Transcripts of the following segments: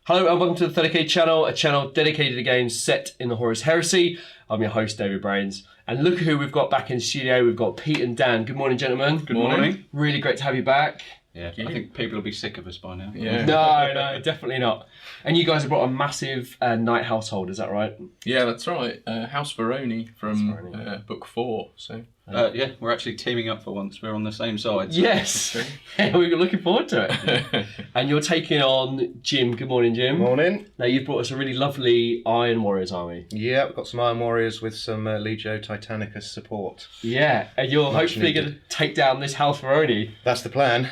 Hello and welcome to the 30k channel, a channel dedicated to games set in the Horus Heresy. I'm your host, David Brains. And look who we've got back in the studio. We've got Pete and Dan. Good morning, gentlemen. Good morning. Really great to have you back. Yeah, I think people will be sick of us by now. Yeah. No, definitely not. And you guys have brought a massive Knight household, is that right? Yeah, that's right. House Vyronii from book 4. So yeah, we're actually teaming up for once. We're on the same side. So. Yes. Yeah, we're looking forward to it. And you're taking on Jim. Good morning, Jim. Morning. Now, you've brought us a really lovely Iron Warriors army. Yeah, we've got some Iron Warriors with some Legio Titanicus support. Yeah, and you're hopefully going to take down this House Vyronii. That's the plan.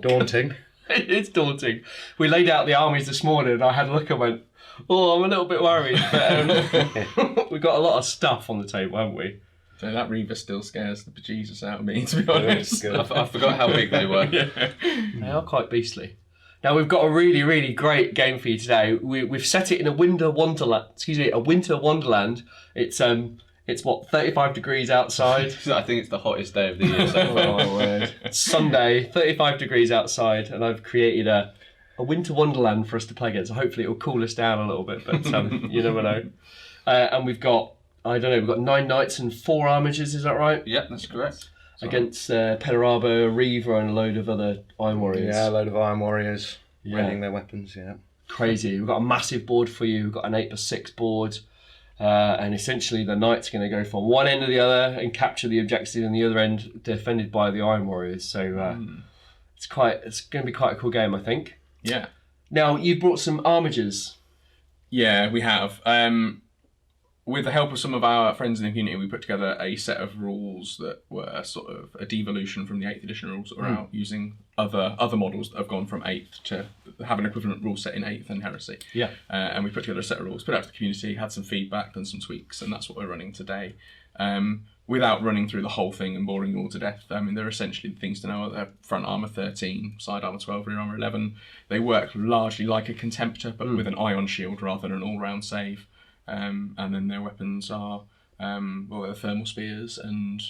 Daunting. It's daunting. We laid out the armies this morning and I had a look and went, oh, I'm a little bit worried. But we've got a lot of stuff on the table, haven't we? So that Reaver still scares the bejesus out of me, to be honest. I forgot how big they were. Yeah. They are quite beastly. Now we've got a really, really great game for you today. We've set it in a winter wonderland. A winter wonderland. It's what, 35 degrees outside. I think it's the hottest day of the year so far. Oh my word! It's Sunday, 35 degrees outside, and I've created a winter wonderland for us to play against. So hopefully it will cool us down a little bit, but you never know. And we've got, I don't know, we've got 9 knights and 4 armigers. Is that right? Yeah, that's correct. Against Perturabo, a Reaver, and a load of other Iron Warriors. Yeah, a load of Iron Warriors readying their weapons. Yeah. Crazy. We've got a massive board for you. We've got an 8x6 board. And essentially the knights are going to go from one end to the other and capture the objective, and the other end defended by the Iron Warriors. So it's going to be quite a cool game, I think. Yeah. Now, you've brought some armigers. Yeah, we have. With the help of some of our friends in the community, we put together a set of rules that were sort of a devolution from the 8th edition rules that were out, using other models that have gone from 8th to have an equivalent rule set in 8th and Heresy. Yeah. And we put together a set of rules, put it out to the community, had some feedback, done some tweaks, and that's what we're running today. Without running through the whole thing and boring you all to death, I mean, they're essentially things to know. They're front armour 13, side armour 12, rear armour 11. They work largely like a Contemptor, but with an ion shield rather than an all-round save. And then their weapons are they're thermal spears and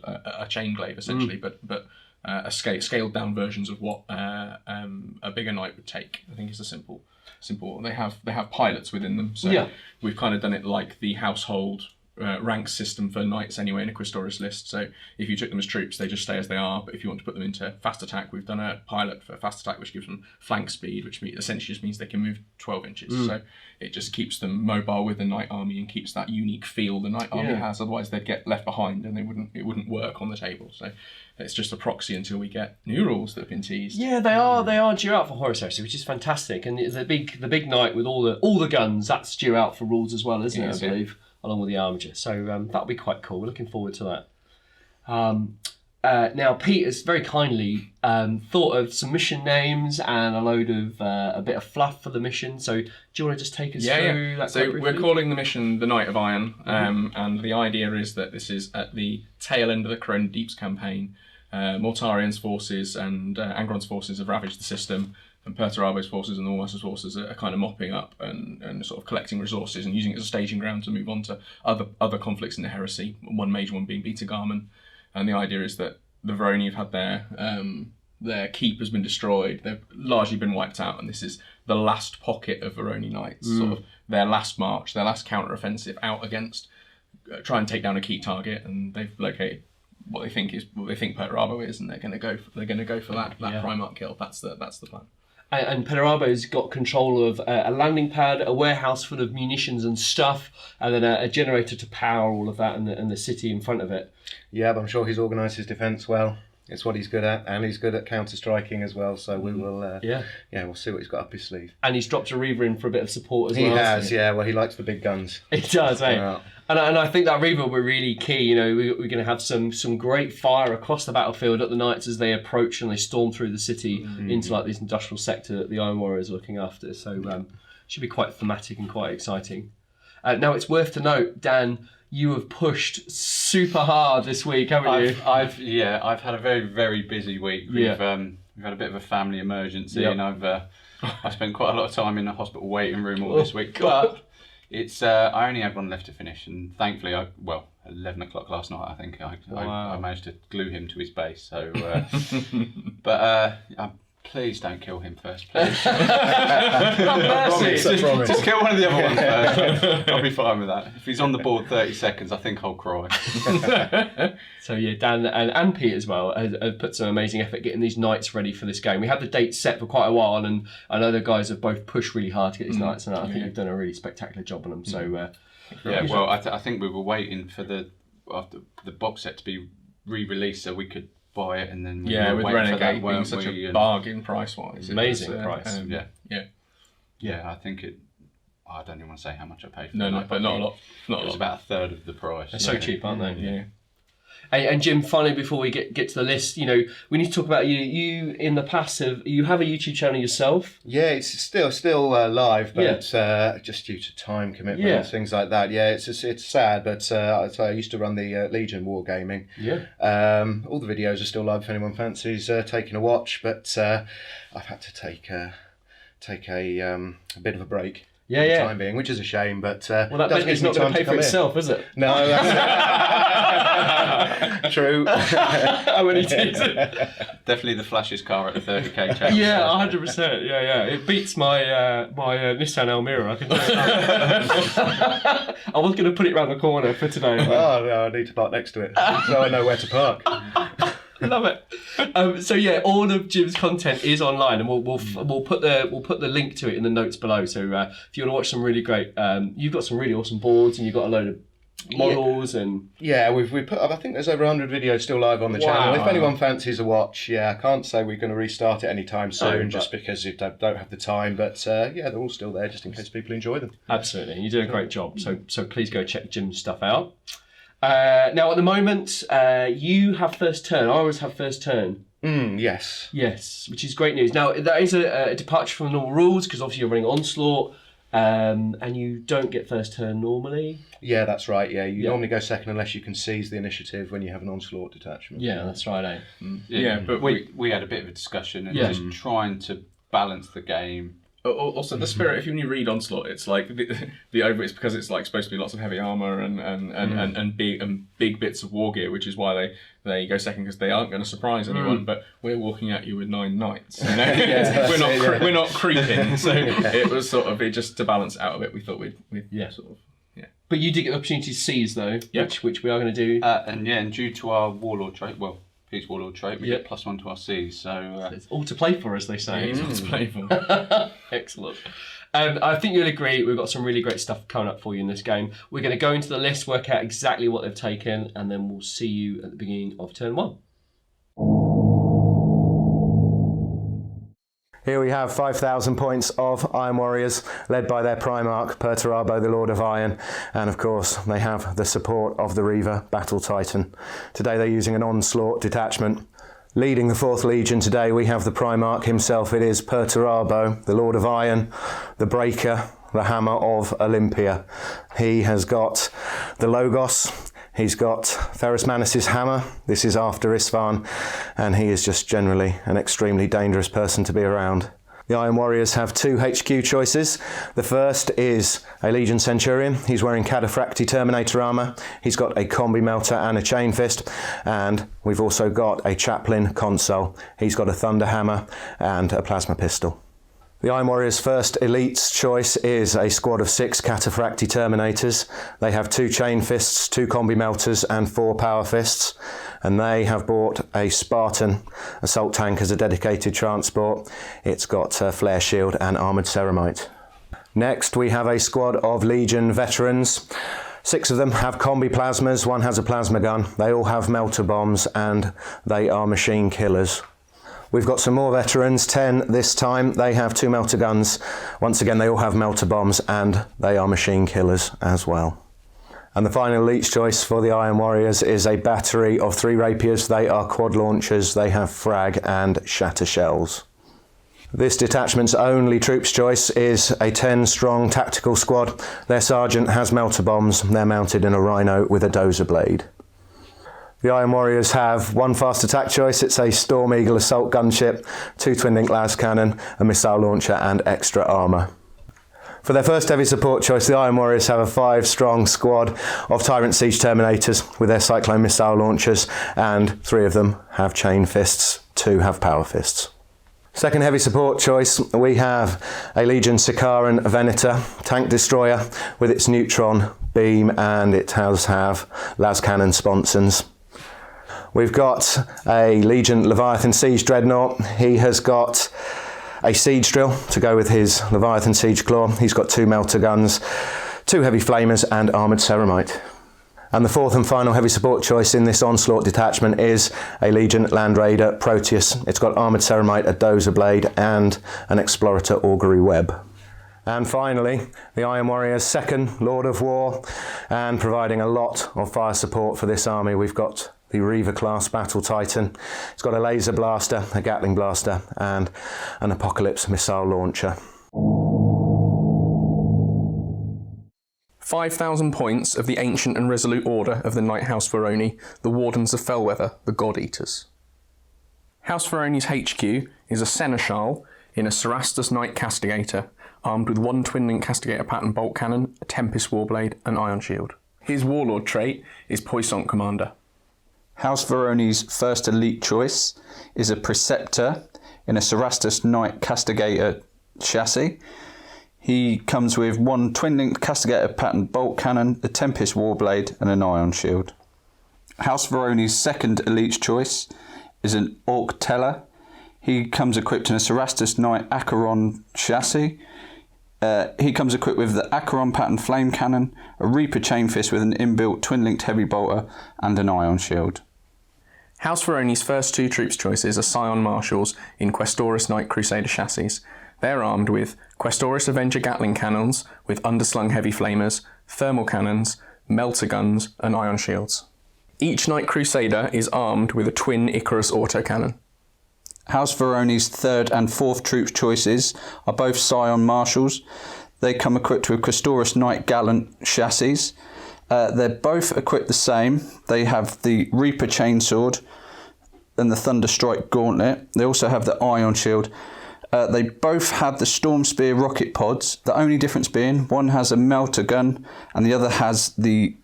a chain glaive essentially, but scaled down versions of what a bigger knight would take. I think is the simple. They have pilots within them, so we've kind of done it like the household rank system for knights anyway in a Questoris list. So if you took them as troops, they just stay as they are. But if you want to put them into fast attack, we've done a pilot for fast attack, which gives them flank speed, which essentially just means they can move 12 inches. So it just keeps them mobile with the knight army and keeps that unique feel the knight army has. Otherwise, they'd get left behind and it wouldn't work on the table. So it's just a proxy until we get new rules that have been teased. Yeah, they are due out for Horus Heresy, which is fantastic. And the big knight with all the guns, that's due out for rules as well, isn't it? I believe. Along with the armiger. So that'll be quite cool. We're looking forward to that. Now, Pete has very kindly thought of some mission names and a bit of fluff for the mission. So do you want to just take us through that? So we're calling the mission the Knight of Iron, and the idea is that this is at the tail end of the Corone Deeps campaign. Mortarian's forces and Angron's forces have ravaged the system, and Perturabo's forces and the Warmaster's forces are kind of mopping up and sort of collecting resources and using it as a staging ground to move on to other conflicts in the Heresy, one major one being Beta Garman. And the idea is that the Vyronii have had their keep has been destroyed, they've largely been wiped out, and this is the last pocket of Vyronii Knights, sort of their last march, their last counter-offensive out against, try and take down a key target, and they've located what they think Perturabo is, and they're going to go for that Primarch kill. That's the plan. And Perturabo's got control of a landing pad, a warehouse full of munitions and stuff, and then a generator to power all of that and the city in front of it. Yeah, but I'm sure he's organised his defence well. It's what he's good at, and he's good at counter-striking as well, so we will, we'll see what he's got up his sleeve. And he's dropped a Reaver in for a bit of support as well. He has, well, he likes the big guns. He does, eh? Yeah. And I think that Reaver will be really key. You know, we're going to have some great fire across the battlefield at the Knights as they approach and they storm through the city into like this industrial sector that the Iron Warriors are looking after. So should be quite thematic and quite exciting. Now it's worth to note, Dan, you have pushed super hard this week, haven't you? I've had a very, very busy week. We've had a bit of a family emergency, and I've spent quite a lot of time in the hospital waiting room all this week. But it's I only had one left to finish, and thankfully, 11 o'clock last night, I think I managed to glue him to his base. So, but I'm please don't kill him first, please. Just kill one of the other ones first. I'll be fine with that. If he's on the board 30 seconds, I think I'll cry. So yeah, Dan and Pete as well have put some amazing effort getting these knights ready for this game. We had the date set for quite a while, and I know the guys have both pushed really hard to get these knights, and I think they've done a really spectacular job on them. So well, I think we were waiting for the box set to be re-released so we could buy it, and then with Renegade being such a bargain price-wise. Amazing price. I think it. I don't even want to say how much I paid for it. But not a lot. It was about a third of the price. They're so cheap, aren't they? Yeah. And Jim, finally, before we get to the list, we need to talk about you. You in the past you have a YouTube channel yourself. Yeah, it's still live, but just due to time commitment and things like that. Yeah, it's sad, but I used to run the Legion Wargaming. Yeah. All the videos are still live if anyone fancies taking a watch, but I've had to take a bit of a break. For the time being, which is a shame, but that is not going to pay for itself, is it? No, that's true. How many teams? Definitely the flashiest car at the 30k challenge. Yeah, 100%. Yeah. It beats my Nissan Almera. I can tell you that. I was going to put it around the corner for today. But... Oh no, I need to park next to it, so I know where to park. Love it. So yeah, all of Jim's content is online, and we'll put the link to it in the notes below. So if you want to watch some really great, you've got some really awesome boards, and you've got a load of models and we put. I think there's over 100 videos still live on the channel. If anyone fancies a watch, I can't say we're going to restart it anytime soon, just because you don't have the time. But they're all still there, just in case people enjoy them. Absolutely, and you do a great job. So please go check Jim's stuff out. Now, at the moment, you have first turn. I always have first turn. Yes. Yes, which is great news. Now, that is a departure from the normal rules, because obviously you're running Onslaught, and you don't get first turn normally. Yeah, that's right. Yeah, you normally go second unless you can seize the initiative when you have an Onslaught detachment. Yeah, that's right, but we had a bit of a discussion and just trying to balance the game. Also, the spirit. If you read Onslaught, it's like the over. It's because it's like supposed to be lots of heavy armor and big bits of war gear, which is why they go second, because they aren't going to surprise anyone. But we're walking at you with 9 knights. We're not creeping. So it was sort of just to balance it out a bit. We thought we'd sort of. But you did get the opportunity to seize though, which we are going to do. And due to our warlord trait, Pete's warlord trait, we get +1 to our C's. So it's all to play for, as they say. It's all to play for. Excellent. I think you'll agree we've got some really great stuff coming up for you in this game. We're going to go into the list, work out exactly what they've taken, and then we'll see you at the beginning of turn 1. Here we have 5,000 points of Iron Warriors, led by their Primarch, Perturabo, the Lord of Iron, and of course they have the support of the Reaver, Battle Titan. Today they're using an Onslaught detachment. Leading the 4th Legion today we have the Primarch himself. It is Perturabo, the Lord of Iron, the Breaker, the Hammer of Olympia. He has got the Logos. He's got Ferrus Manus' hammer. This is after Isfahan, and he is just generally an extremely dangerous person to be around. The Iron Warriors have 2 HQ choices. The first is a Legion Centurion. He's wearing Cataphractii Terminator armour. He's got a Combi Melter and a Chain Fist, and we've also got a Chaplain Consul. He's got a Thunder Hammer and a Plasma Pistol. The Iron Warriors' first elite's choice is a squad of 6 Cataphractii Terminators. They have 2 Chain Fists, 2 Combi Melters and 4 Power Fists. And they have bought a Spartan assault tank as a dedicated transport. It's got Flare Shield and Armoured Ceramite. Next we have a squad of Legion veterans. 6 of them have Combi Plasmas, 1 has a Plasma Gun. They all have Melter Bombs and they are machine killers. We've got some more veterans, 10 this time. They have 2 melter guns. Once again, they all have melter bombs and they are machine killers as well. And the final elite choice for the Iron Warriors is a battery of 3 rapiers. They are quad launchers. They have frag and shatter shells. This detachment's only troops choice is a 10-strong tactical squad. Their sergeant has melter bombs. They're mounted in a Rhino with a dozer blade. The Iron Warriors have 1 fast attack choice. It's a Storm Eagle assault gunship, 2 twin-link las cannon, a missile launcher and extra armour. For their first heavy support choice, the Iron Warriors have a 5-strong squad of Tyrant Siege Terminators with their Cyclone missile launchers, and 3 of them have Chain Fists, 2 have Power Fists. Second heavy support choice, we have a Legion Sicaran Venator tank destroyer with its neutron beam, and it does have las cannon sponsons. We've got a Legion Leviathan Siege Dreadnought. He has got a siege drill to go with his Leviathan Siege Claw. He's got 2 melter guns, 2 heavy flamers and armoured ceramite. And the fourth and final heavy support choice in this onslaught detachment is a Legion Land Raider Proteus. It's got armoured ceramite, a dozer blade and an explorator augury web. And finally, the Iron Warrior's second Lord of War, and providing a lot of fire support for this army, we've got the Reaver class Battle Titan. It's got a laser blaster, a Gatling blaster and an Apocalypse missile launcher. 5,000 points of the ancient and resolute order of the Knight House Vyronii, the Wardens of Fellweather, the God Eaters. House Vyronii's HQ is a seneschal in a Cerastus Knight Castigator, armed with 1 twin-link Castigator pattern bolt cannon, a Tempest Warblade and Iron Shield. His Warlord trait is Puissant Commander. House Vyronii's first elite choice is a Preceptor in a Cerastus Knight Castigator chassis. He comes with 1 twin-linked Castigator pattern bolt cannon, a Tempest Warblade and an Ion Shield. House Vyronii's second elite choice is an Orc Teller. He comes equipped in a Cerastus Knight Acheron chassis. He comes equipped with the Acheron pattern flame cannon, a Reaper chain fist with an inbuilt twin-linked heavy bolter and an Ion Shield. House Vyronii's first 2 troops choices are Scion Marshals in Questoris Knight Crusader chassis. They're armed with Questoris Avenger Gatling cannons with underslung heavy flamers, thermal cannons, melter guns and ion shields. Each Knight Crusader is armed with a twin Icarus autocannon. House Vyronii's third and fourth troops choices are both Scion Marshals. They come equipped with Questoris Knight Gallant chassis. They're both equipped the same. They have the Reaper Chainsword and the Thunderstrike Gauntlet. They also have the Ion Shield. They both have the Storm Spear rocket pods, the only difference being one has a melter gun and the other has the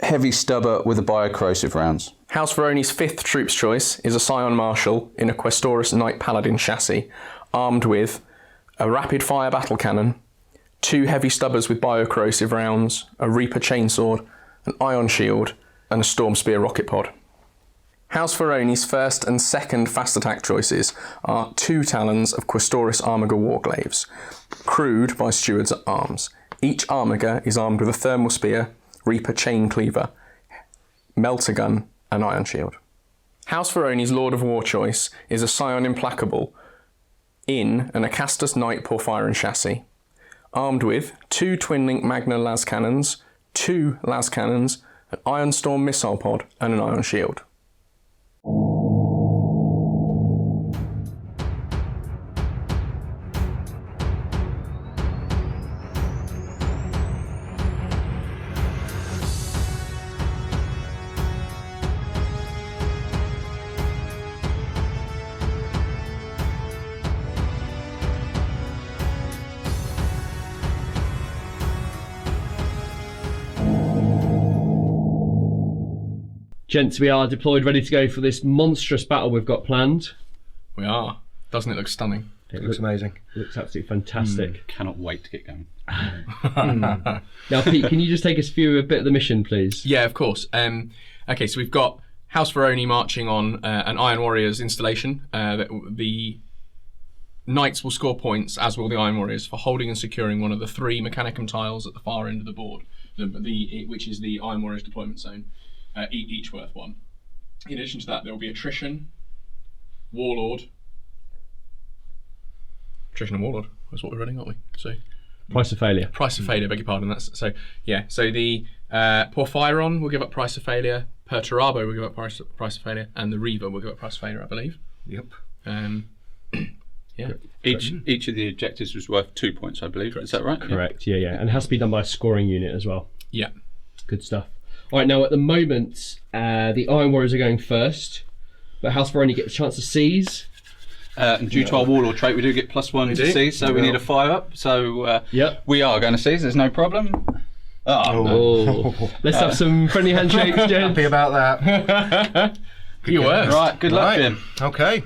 heavy stubber with the biocorrosive rounds. House Vyronii's 5th troops choice is a Scion Marshal in a Questoris Knight Paladin chassis, armed with a rapid fire battle cannon, 2 heavy stubbers with biocorrosive rounds, a Reaper Chainsword, an Ion Shield and a Storm Spear rocket pod. House Vyronii's first and second fast attack choices are 2 Talons of Questoris Armiger Warglaives, crewed by Stewards at Arms. Each Armiger is armed with a Thermal Spear, Reaper Chain Cleaver, Melter Gun and Iron Shield. House Vyronii's Lord of War choice is a Scion Implacable in an Acastus Knight Porphyron chassis, armed with 2 twin-link Magna las cannons, 2 las cannons, an Iron Storm missile pod and an Ion Shield. Gents, we are deployed, ready to go for this monstrous battle we've got planned. We are. Doesn't it look stunning? It looks amazing. It looks absolutely fantastic. Cannot wait to get going. Now, Pete, can you just take us through a bit of the mission, please? Yeah, of course. Okay, so we've got House Vyronii marching on an Iron Warriors installation. The Knights will score points, as will the Iron Warriors, for holding and securing one of the 3 Mechanicum tiles at the far end of the board, which is the Iron Warriors deployment zone. Each worth 1. In addition to that, there will be attrition, warlord. Attrition and warlord. That's what we're running, aren't we? So Price of failure. Price of failure. Beg your pardon. That's so. Yeah. So the Porphyron will give up price of failure. Perturabo will give up price of failure, and the Reaver will give up price of failure, I believe. Yep. Yeah. Each of the objectives was worth 2 points, I believe. Is that right? Correct. Yeah. And it has to be done by a scoring unit as well. Yeah. Good stuff. All right, now at the moment, the Iron Warriors are going first, but House Vyronii get a chance to seize. And due to our Warlord trait, we do get +1 to seize, so we need a 5 up. So we are going to seize, there's no problem. Let's have some friendly handshakes, gents. Happy about that. You were. Right, good luck, Jim. Okay.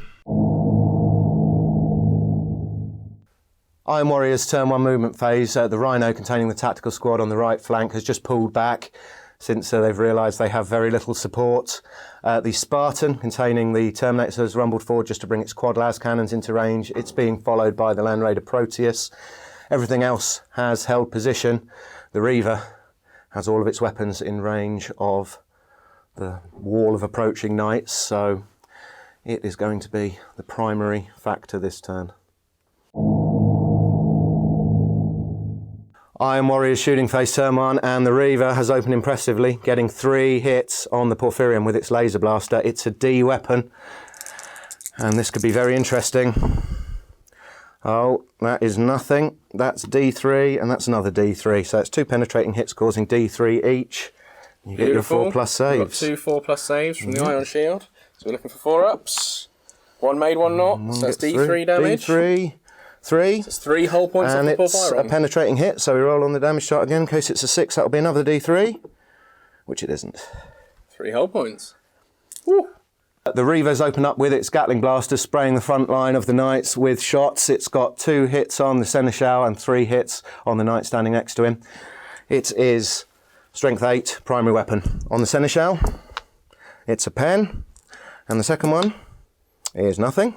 Iron Warrior's turn 1 movement phase, the Rhino containing the tactical squad on the right flank has just pulled back since they've realised they have very little support. The Spartan containing the Terminators has rumbled forward just to bring its quad las cannons into range. It's being followed by the Land Raider Proteus. Everything else has held position. The Reaver has all of its weapons in range of the wall of approaching knights, so it is going to be the primary factor this turn. Iron Warrior's shooting phase turn 1, and the Reaver has opened impressively, getting 3 hits on the Porphyrion with its laser blaster. It's a D weapon, and this could be very interesting. Oh, that is nothing. That's D3, and that's another D3. So it's 2 penetrating hits causing D3 each. You get your 4+ saves. We've got 2 4+ saves from the Ion Shield. So we're looking for 4-ups. 1 made, 1 not. So that's D3 damage. D3, 3. So it's 3 whole points and off the it's Porphyrion. a penetrating hit, so we roll on the damage chart again. In case it's a 6, that'll be another D3, which it isn't. 3 whole points. Woo. The Reaver's opened up with its Gatling blaster, spraying the front line of the Knights with shots. It's got 2 hits on the Seneschal and 3 hits on the Knight standing next to him. It is Strength 8, primary weapon. On the Seneschal, it's a pen, and the second one is nothing.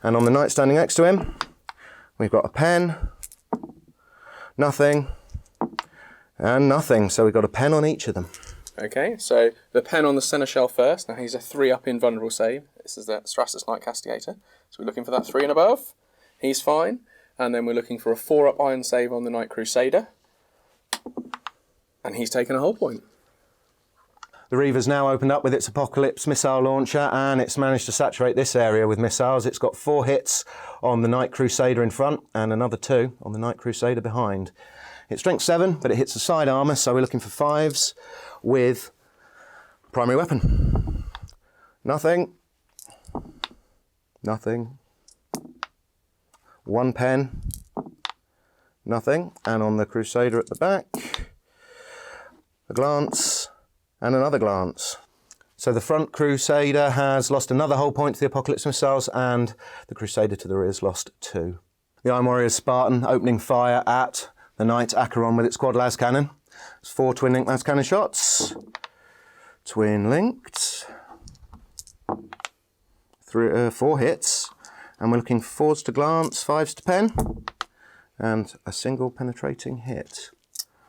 And on the Knight standing next to him, we've got a pen, nothing, and nothing. So we've got a pen on each of them. Okay, so the pen on the Seneschal first. Now he's a 3-up invulnerable save. This is the Stratus Knight Castigator. So we're looking for that 3 and above. He's fine. And then we're looking for a 4-up iron save on the Knight Crusader. And he's taken a whole point. The Reaver's now opened up with its Apocalypse missile launcher, and it's managed to saturate this area with missiles. It's got 4 hits on the Knight Crusader in front and another 2 on the Knight Crusader behind. It's strength 7, but it hits the side armour, so we're looking for 5s with primary weapon. Nothing. Nothing. 1 pen. Nothing. And on the Crusader at the back, a glance and another glance. So the front Crusader has lost another whole point to the Apocalypse missiles, and the Crusader to the rear has lost 2. The Iron Warrior's Spartan opening fire at the Knight Acheron with its quad las cannon. It's 4 twin-linked las cannon shots. Twin-linked. 4 hits. And we're looking for 4s to glance, 5s to pen, and a single penetrating hit.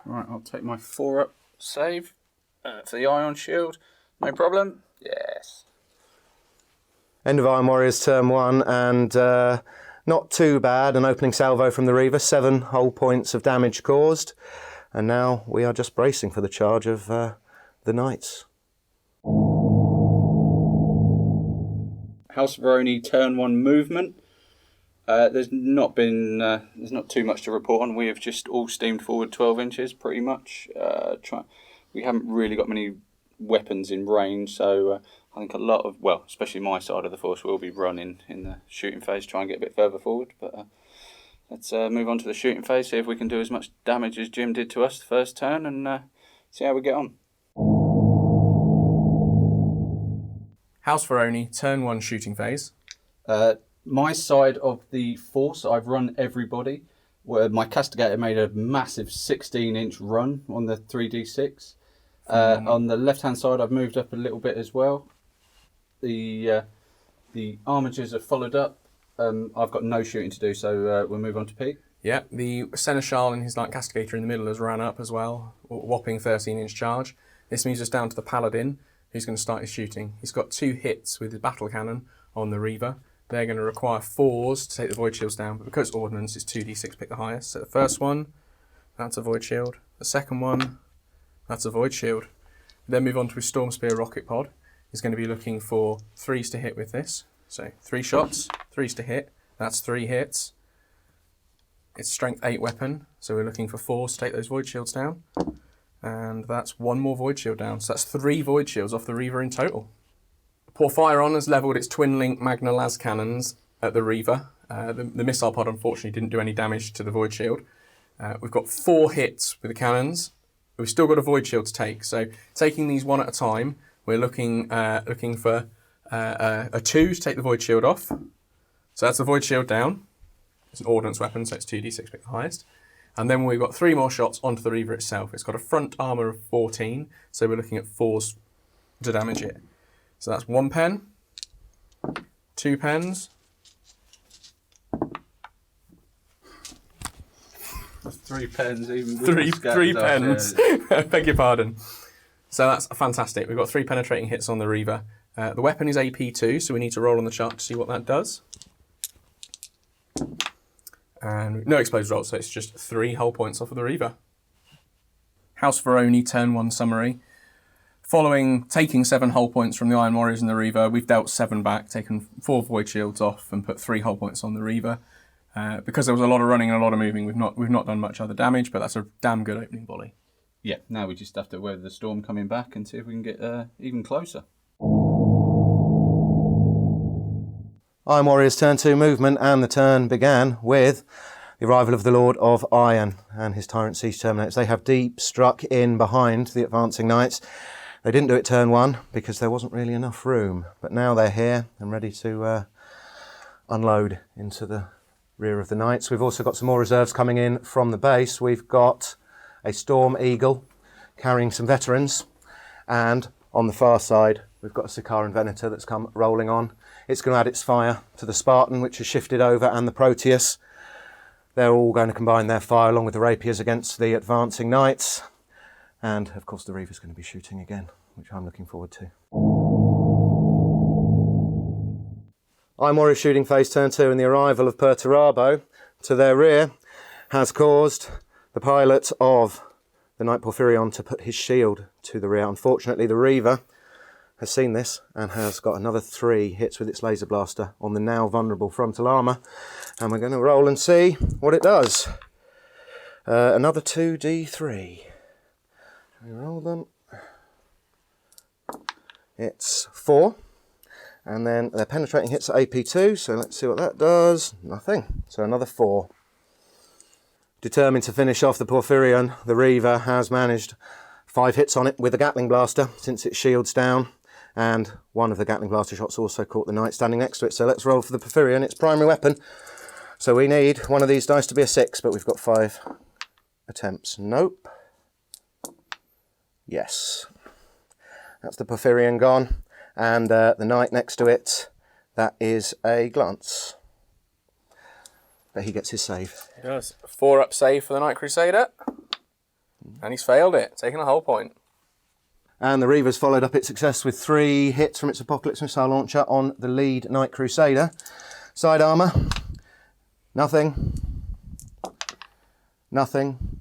Right, I'll take my 4-up save for the Ion Shield. No problem. Yes. End of Iron Warrior's turn 1, and not too bad. An opening salvo from the Reaver, 7 whole points of damage caused. And now we are just bracing for the charge of the Knights. House Vyronii turn 1 movement. There's not too much to report on. We have just all steamed forward 12 inches pretty much. We haven't really got many weapons in range, so I think a lot of, well, especially my side of the force will be running in the shooting phase, try and get a bit further forward. But let's move on to the shooting phase, see if we can do as much damage as Jim did to us the first turn, and see how we get on. House Vyronii, turn 1 shooting phase. My side of the force, I've run everybody. Where my Castigator made a massive 16-inch run on the 3d6. On the left-hand side, I've moved up a little bit as well. The armatures have followed up. I've got no shooting to do, so we'll move on to Pete. Yeah, the Seneschal and his Knight Castigator in the middle has ran up as well, whopping 13-inch charge. This moves us down to the Paladin, who's going to start his shooting. He's got 2 hits with his battle cannon on the Reaver. They're going to require 4s to take the Void Shields down, but because it's Ordnance, it's 2d6 pick the highest. So the first one, that's a Void Shield. The second one, that's a Void Shield. Then move on to his Storm Spear Rocket Pod. He's going to be looking for 3s to hit with this. So 3 shots, 3s to hit. That's 3 hits. It's Strength 8 weapon, so we're looking for 4s to take those Void Shields down. And that's 1 more Void Shield down. So that's 3 Void Shields off the Reaver in total. Porphyrion has levelled its twin-link Magna las cannons at the Reaver. The missile pod unfortunately didn't do any damage to the Void Shield. We've got 4 hits with the cannons. We've still got a Void Shield to take. So taking these one at a time, we're looking for a 2 to take the Void Shield off. So that's the Void Shield down. It's an ordnance weapon, so it's 2d6, pick the highest. And then we've got 3 more shots onto the Reaver itself. It's got a front armour of 14, so we're looking at 4s to damage it. So that's 1 pen, 2 pens, 3 pens, even three pens. Beg your pardon. So that's fantastic. We've got 3 penetrating hits on the Reaver. The weapon is AP2, so we need to roll on the chart to see what that does. And no explosive roll, so it's just 3 hull points off of the Reaver. House Vyronii, turn 1 summary. Following taking 7 hull points from the Iron Warriors and the Reaver, we've dealt 7 back, taken 4 void shields off, and put 3 hull points on the Reaver. Because there was a lot of running and a lot of moving, we've not done much other damage, but that's a damn good opening volley. Yeah, now we just have to weather the storm coming back and see if we can get even closer. Iron Warriors turn 2 movement, and the turn began with the arrival of the Lord of Iron and his Tyrant Siege Terminators. They have deep struck in behind the advancing knights. They didn't do it turn 1 because there wasn't really enough room, but now they're here and ready to unload into the rear of the knights. We've also got some more reserves coming in from the base. We've got a Storm Eagle carrying some veterans, and on the far side we've got a Sikaran Venator that's come rolling on. It's going to add its fire to the Spartan, which has shifted over, and the Proteus. They're all going to combine their fire along with the rapiers against the advancing knights, and of course the Reaver's going to be shooting again, which I'm looking forward to. Iron Warrior shooting phase turn 2, and the arrival of Perturabo to their rear has caused the pilot of the Knight Porphyrion to put his shield to the rear. Unfortunately, the Reaver has seen this and has got another 3 hits with its laser blaster on the now vulnerable frontal armour, and we're going to roll and see what it does. Another 2d3. We roll them. It's 4. And then their penetrating hits at AP2, so let's see what that does. Nothing. So another 4. Determined to finish off the Porphyrion, the Reaver has managed 5 hits on it with a Gatling blaster since its shield's down, and one of the Gatling blaster shots also caught the knight standing next to it. So let's roll for the Porphyrion, its primary weapon. So we need one of these dice to be a 6, but we've got 5 attempts. Nope. Yes. That's the Porphyrion gone. And the knight next to it, that is a glance. But he gets his save. He does. 4-up save for the Knight Crusader. And he's failed it, taking a hull point. And the Reaver's followed up its success with 3 hits from its Apocalypse missile launcher on the lead Knight Crusader. Side armour, nothing, nothing,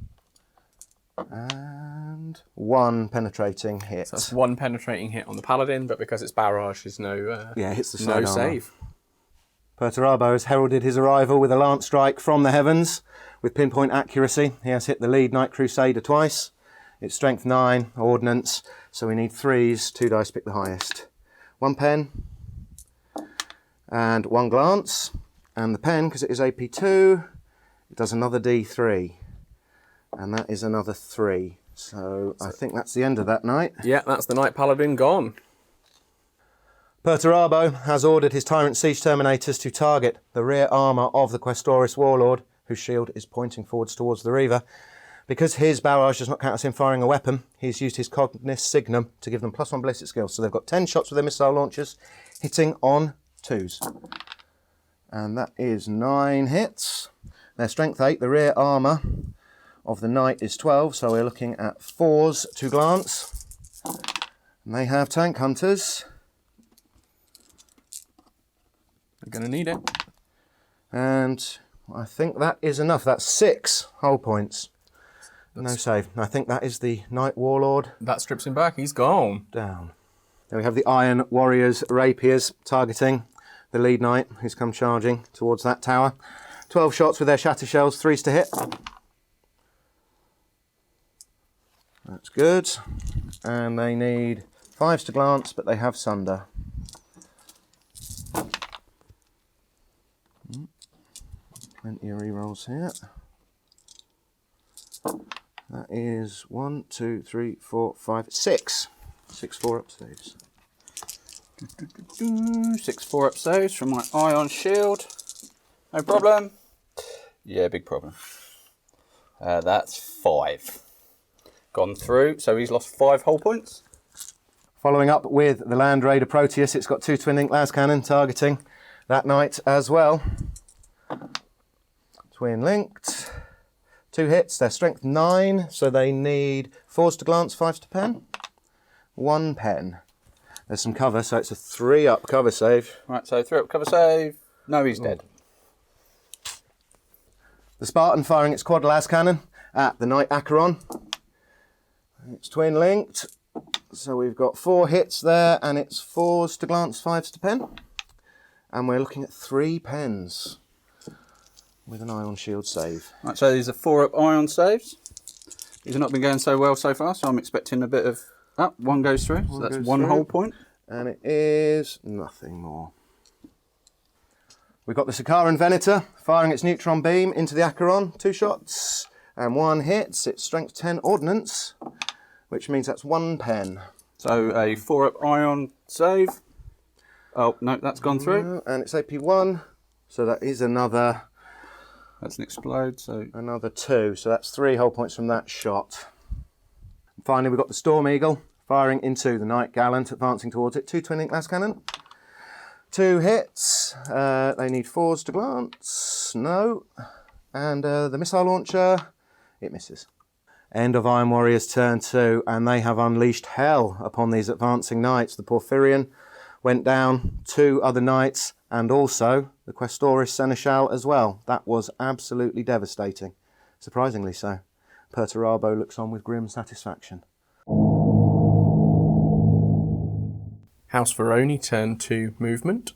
and 1 penetrating hit. So that's 1 penetrating hit on the Paladin, but because it's barrage, there's no, hits the side no armour. save. Perturabo has heralded his arrival with a lance strike from the heavens with pinpoint accuracy. He has hit the lead Knight Crusader twice. It's strength 9, ordnance, so we need 3s, 2 dice, pick the highest. 1 pen, and 1 glance, and the pen, because it is AP2, it does another D3, and that is another 3. So I think that's the end of that night. Yeah, that's the Knight Paladin gone. Perturabo has ordered his Tyrant Siege Terminators to target the rear armour of the Questoris Warlord, whose shield is pointing forwards towards the Reaver. Because his barrage does not count as him firing a weapon, he's used his Cognis Signum to give them +1 ballistic skills. So they've got 10 shots with their missile launchers, hitting on 2s. And that is 9 hits. Their strength 8, the rear armour of the knight is 12, so we're looking at 4s to glance. And they have tank hunters. They're going to need it. And I think that is enough. That's 6 hull points. No save. I think that is the Knight Warlord. That strips him back. He's gone. Down. Then we have the Iron Warriors Rapiers targeting the lead knight who's come charging towards that tower. 12 shots with their shatter shells, 3s to hit. That's good. And they need 5s to glance, but they have sunder. Plenty of rerolls here. That is 1, 2, 3, 4, 5, 6. 6 4-up saves. 6 4-up saves from my Ion Shield. No problem. Yeah, big problem. That's 5. Gone through, so he's lost 5 hull points. Following up with the Land Raider Proteus, it's got 2 twin link las cannon targeting that knight as well. Twin linked. 2 hits, they're strength 9, so they need 4s to glance, 5s to pen. 1 pen. There's some cover, so it's a 3-up cover save. Right, so 3-up cover save. No, he's dead. The Spartan firing its quad las cannon at the Knight Acheron. It's twin linked, so we've got 4 hits there, and it's 4s to glance, 5s to pen. And we're looking at 3 pens with an ion shield save. Right, so these are 4-up ion saves. These have not been going so well so far, so I'm expecting a bit of... Oh, 1 goes through, so that's 1 hull point. And it is nothing more. We've got the Sakaran Venator firing its neutron beam into the Acheron. 2 shots and 1 hits. It's strength 10 ordnance, which means that's 1 pen. So a 4-up ion save. Oh, no, that's gone through. And it's AP1, so that is another... That's an explode, so... Another 2, so that's 3 hull points from that shot. And finally, we've got the Storm Eagle firing into the Knight Gallant, advancing towards it. 2 twin link las cannon. 2 hits. They need 4s to glance. No. And the missile launcher, it misses. End of Iron Warriors turn 2, and they have unleashed hell upon these advancing knights. The Porphyrion went down, 2 other knights, and also the Questoris Seneschal as well. That was absolutely devastating. Surprisingly so. Perturabo looks on with grim satisfaction. House Vyronii turn 2 movement.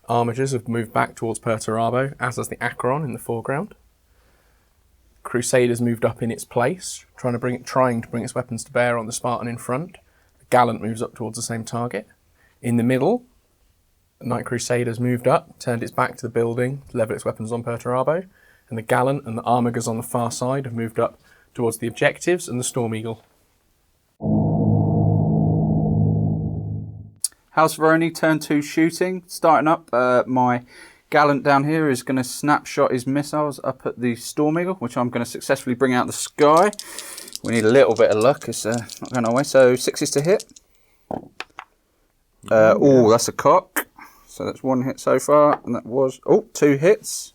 Armigers have moved back towards Perturabo, as has the Acheron in the foreground. Crusaders moved up in its place, trying to bring its weapons to bear on the Spartan in front. The Gallant moves up towards the same target. In the middle, the Knight Crusaders moved up, turned its back to the building, leveled its weapons on Perturabo, and the Gallant and the Armigers on the far side have moved up towards the objectives and the Storm Eagle. House Vyronii turn 2 shooting. Starting up, my Gallant down here is going to snapshot his missiles up at the Storm Eagle, which I'm going to successfully bring out the sky. We need a little bit of luck, it's not going our way. So 6s to hit. Oh, that's a cock. So that's 1 hit so far, and that was 2 hits.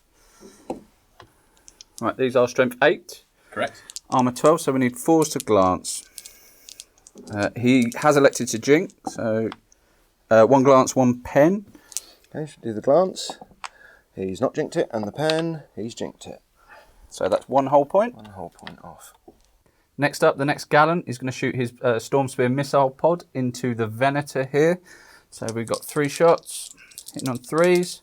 Right, these are strength 8. Correct. Armour 12, so we need 4s to glance. He has elected to jink, so 1 glance, 1 pen. Okay, should do the glance. He's not jinked it, and the pen, he's jinked it. So that's 1 hull point. 1 hull point off. Next up, the next Gallant is going to shoot his Storm Spear missile pod into the Venator here. So we've got 3 shots, hitting on 3s.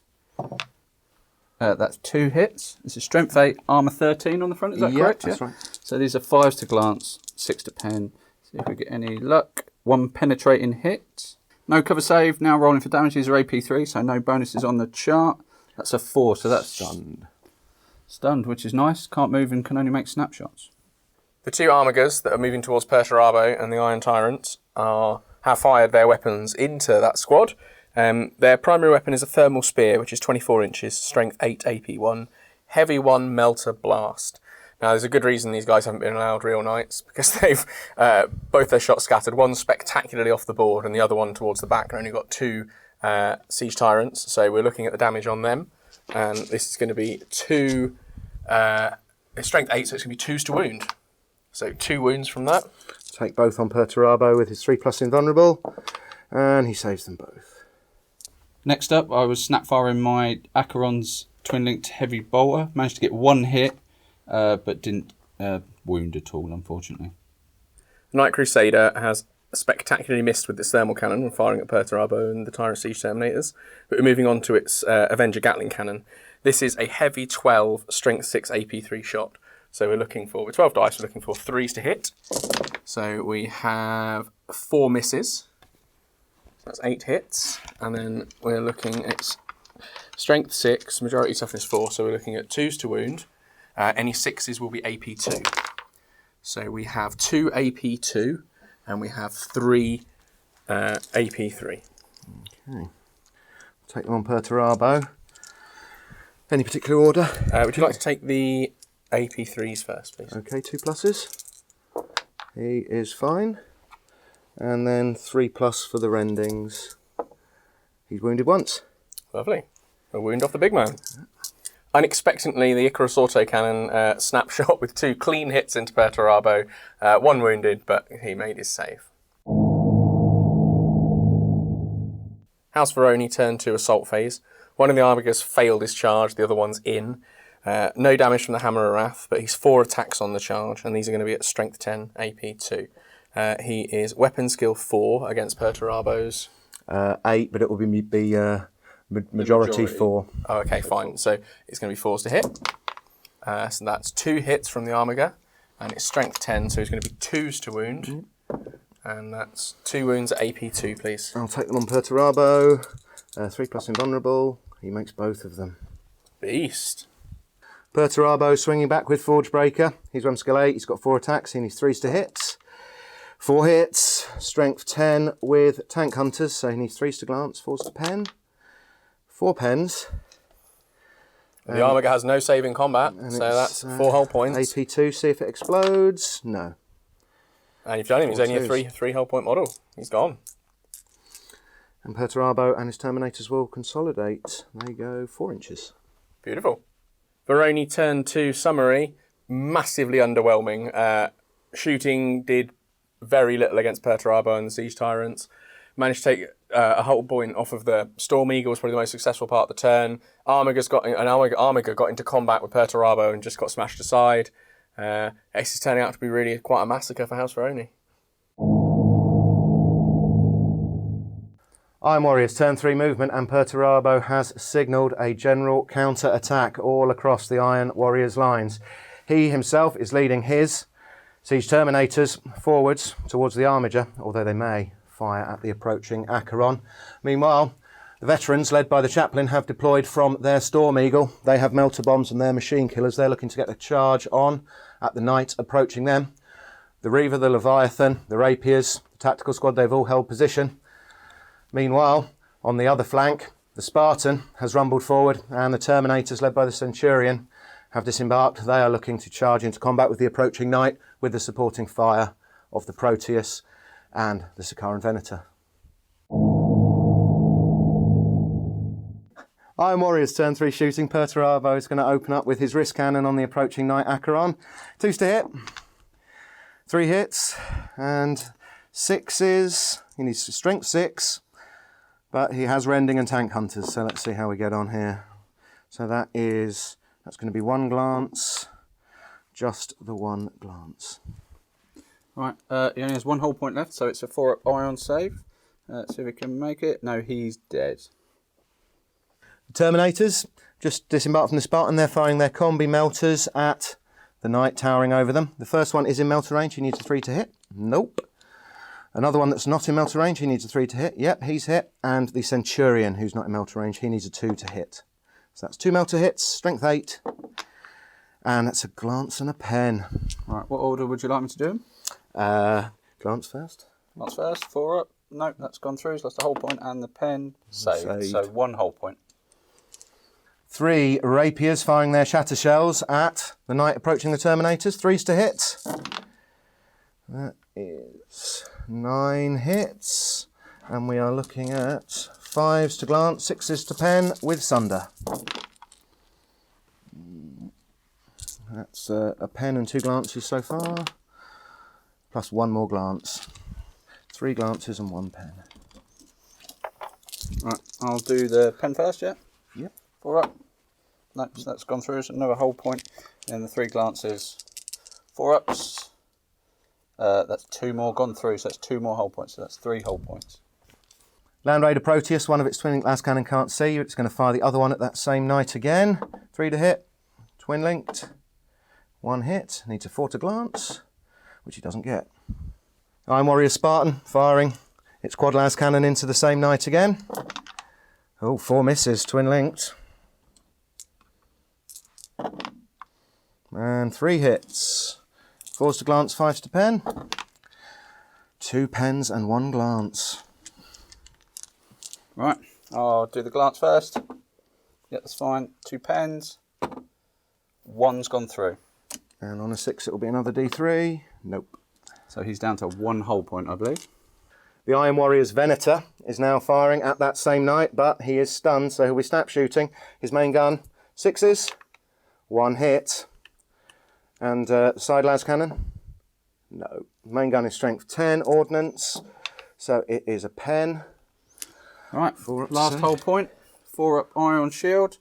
That's 2 hits. This is strength 8, armour 13 on the front, is that correct? That's right. So these are 5s to glance, 6 to pen. See if we get any luck. 1 penetrating hit. No cover save, now rolling for damage. These are AP3, so no bonuses on the chart. That's a 4, so that's Stunned. Stunned, which is nice. Can't move and can only make snapshots. The 2 Armigers that are moving towards Perturabo and the Iron Tyrants have fired their weapons into that squad. Their primary weapon is a thermal spear, which is 24 inches, strength 8 AP1, heavy 1 melter blast. Now, there's a good reason these guys haven't been allowed real knights, because they've both their shots scattered, one spectacularly off the board and the other one towards the back, and only got 2 siege tyrants. So we're looking at the damage on them, and this is going to be 2 strength 8, so it's going to be 2s to wound. So 2 wounds from that. Take both on Perturabo with his 3+ invulnerable, and he saves them both. Next up, I was snapfiring my Acheron's twin-linked heavy bolter. Managed to get 1 hit, but didn't wound at all, unfortunately. The Knight Crusader has spectacularly missed with its thermal cannon when firing at Perturabo and the Tyrant Siege Terminators, but we're moving on to its Avenger Gatling cannon. This is a heavy 12, strength 6 AP3 shot. So we're looking for, with 12 dice, we're looking for 3s to hit. So we have 4 misses. That's 8 hits. And then we're looking at strength 6, majority toughness 4. So we're looking at 2s to wound. Any 6s will be AP2. So we have 2 AP2 and we have 3 AP3. Okay. Take them on Perturabo. Any particular order? Would you like to take the AP3s first, please? Okay, 2 pluses. He is fine. And then 3+ for the rendings. He's wounded once. Lovely. A wound off the big man. Unexpectedly, the Icarus autocannon snapshot with 2 clean hits into Perturabo. 1 wounded, but he made his save. House Vyronii turned to assault phase. One of the Armigers failed his charge, the other one's in. No damage from the Hammer of Wrath, but he's 4 attacks on the charge, and these are going to be at Strength 10, AP 2. He is Weapon Skill 4 against Perturabo's. 8, but it will be majority 4. Oh, okay, fine. So it's going to be 4s to hit. So that's 2 hits from the Armiger, and it's Strength 10, so it's going to be 2s to wound. And that's 2 wounds at AP 2, please. I'll take them on Perturabo. 3+ invulnerable. He makes both of them. Beast. Perturabo swinging back with Forge Breaker. He's Weapon Skill 8. He's got 4 attacks. He needs 3s to hit. 4 hits. Strength 10 with Tank Hunters. So he needs 3s to glance, 4s to pen. 4 pens. The Armiger has no save in combat, so that's 4 hull points. AP2, see if it explodes. No. And you've done him. He's only a 3 hull point model. He's gone. And Perturabo and his Terminators will consolidate. They go 4 inches. Beautiful. Vyronii turned to summary. Massively underwhelming. Shooting did very little against Perturabo and the Siege Tyrants. Managed to take a hull point off of the Storm Eagle, was probably the most successful part of the turn. Armiger got into combat with Perturabo and just got smashed aside. This is turning out to be really quite a massacre for House Vyronii. Iron Warriors turn 3 movement, and Perturabo has signalled a general counter-attack all across the Iron Warriors lines. He himself is leading his Siege Terminators forwards towards the Armiger, although they may fire at the approaching Acheron. Meanwhile, the veterans, led by the Chaplain, have deployed from their Storm Eagle. They have melter bombs and their machine killers. They're looking to get a charge on at the Knight approaching them. The Reaver, the Leviathan, the Rapiers, the Tactical Squad, they've all held position. Meanwhile, on the other flank, the Spartan has rumbled forward, and the Terminators, led by the Centurion, have disembarked. They are looking to charge into combat with the approaching Knight, with the supporting fire of the Proteus and the Sakaran Venator. Iron Warriors turn 3 shooting. Perturabo is going to open up with his wrist cannon on the approaching Knight Acheron. 2s to hit. 3 hits. And 6s. He needs strength 6. But he has Rending and Tank Hunters. So let's see how we get on here. So that's going to be 1 glance. Just the 1 glance. Right, he only has 1 hull point left, so it's a 4-up ion save. Let's see if we can make it. No, he's dead. Terminators just disembarked from the Spartan. They're firing their combi melters at the Knight towering over them. The first one is in melter range. He needs a 3 to hit. Nope. Another one that's not in melter range. He needs a 3 to hit. Yep, he's hit. And the Centurion, who's not in melter range, he needs a 2 to hit. So that's 2 melter hits, strength 8. And that's a glance and a pen. Right, what order would you like me to do them? Glance first. Glance first, 4 up. No, that's gone through, so that's the hull point and the pen saved. So 1 hull point. 3 Rapiers firing their shatter shells at the Knight approaching the Terminators. 3s to hit. That is 9 hits. And we are looking at 5s to glance, 6s to pen with Sunder. That's a pen and 2 glances so far. Plus 1 more glance. 3 glances and 1 pen. Right, I'll do the pen first, yeah? Yep. 4 up. No, so that's gone through, so another hull point. And the 3 glances, 4 ups. That's 2 more gone through, so that's 2 more hull points, so that's 3 hull points. Land Raider Proteus, one of its twin-linked las cannon can't see you. It's going to fire the other one at that same Knight again. 3 to hit. Twin-linked. 1 hit. Needs a 4 to glance, which he doesn't get. Iron Warrior Spartan firing its quad las cannon into the same Knight again. Oh, 4 misses, twin-linked. And 3 hits. 4s to glance, 5s to pen. 2 pens and 1 glance. Right, I'll do the glance first. Yeah, that's fine. 2 pens. 1's gone through. And on a 6, it'll be another D3. Nope. So he's down to 1 whole point, I believe. The Iron Warrior's Venator is now firing at that same knight, but he is stunned, so he'll be snap shooting. His main gun, 6s, 1 hit. And side las cannon? No. Main gun is strength 10, ordnance, so it is a pen. Right, 4 up last save. whole point. 4 up iron shield.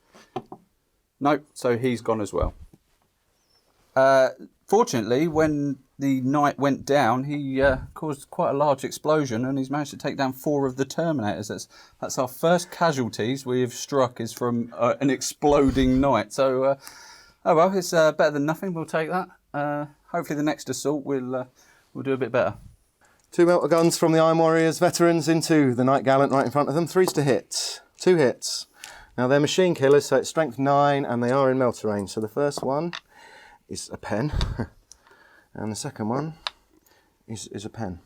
Nope, so he's gone as well. Fortunately, when the knight went down, he caused quite a large explosion, and he's managed to take down 4 of the Terminators. That's our first casualties we have struck is from an exploding knight. So, oh well, it's better than nothing. We'll take that. Hopefully, the next assault we'll do a bit better. 2 melter guns from the Iron Warriors veterans into the Knight Gallant right in front of them. 3s to hit. 2 hits. Now they're machine killers, so it's strength 9, and they are in melter range. So the first one is a pen, and the second one is a pen.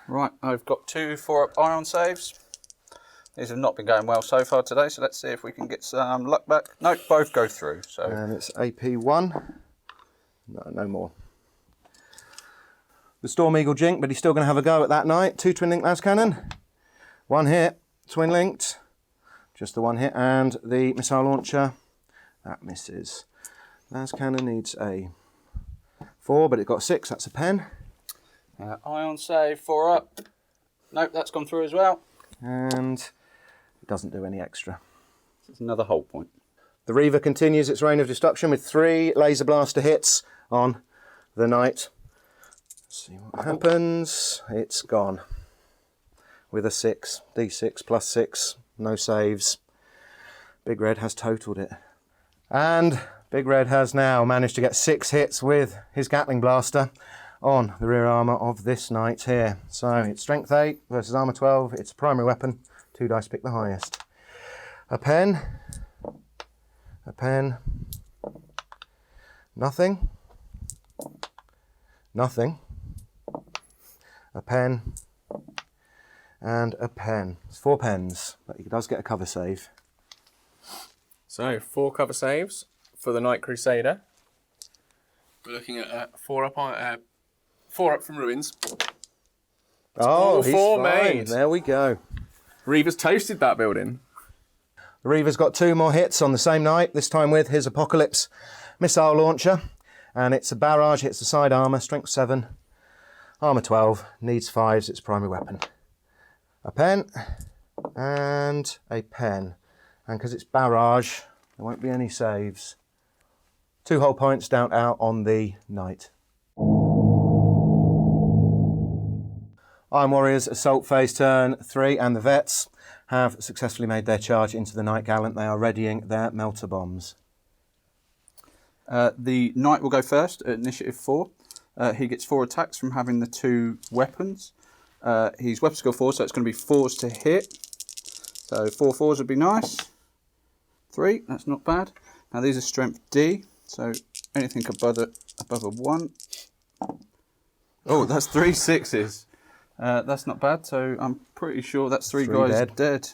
Right, I've got 2 4-up iron saves. These have not been going well so far today, so let's see if we can get some luck back. No, both go through. So And it's AP1. No more. The Storm Eagle Jink, but he's still going to have a go at that knight. 2 twin linked las cannon. 1 hit, twin linked. Just the 1 hit, and the missile launcher, that misses. Las cannon needs a 4, but it got 6, that's a pen. iron save 4 up. Nope, that's gone through as well. And it doesn't do any extra. It's another whole point. The Reaver continues its reign of destruction with 3 laser blaster hits on the knight. Let's see what happens. It's gone. With a 6, D6 plus 6, no saves. Big Red has totaled it. And Big Red has now managed to get 6 hits with his Gatling blaster on the rear armour of this knight here. So it's strength 8 versus armour 12. It's a primary weapon. 2 dice pick the highest. A pen. A pen. Nothing. Nothing. A pen. And a pen. It's 4 pens, but he does get a cover save. So 4 cover saves for the Knight Crusader. We're looking at 4 up from ruins. Oh, he's 4 fine. made. There we go. Reaver's toasted that building. The Reaver's got 2 more hits on the same night, this time with his Apocalypse missile launcher. And it's a barrage, hits the side armour, strength 7, armour 12, needs 5s, it's primary weapon. A pen and a pen. And because it's barrage, there won't be any saves. 2 whole points down out on the knight. Iron Warriors assault phase turn 3, and the vets have successfully made their charge into the Knight Gallant. They are readying their melter bombs. The knight will go first at initiative 4. He gets 4 attacks from having the 2 weapons. He's weapon skill 4, so it's going to be 4s to hit. So 4 4s would be nice. 3, that's not bad. Now these are strength D, so anything above a 1. Oh, that's 3 6s. That's not bad, so I'm pretty sure that's 3 guys dead.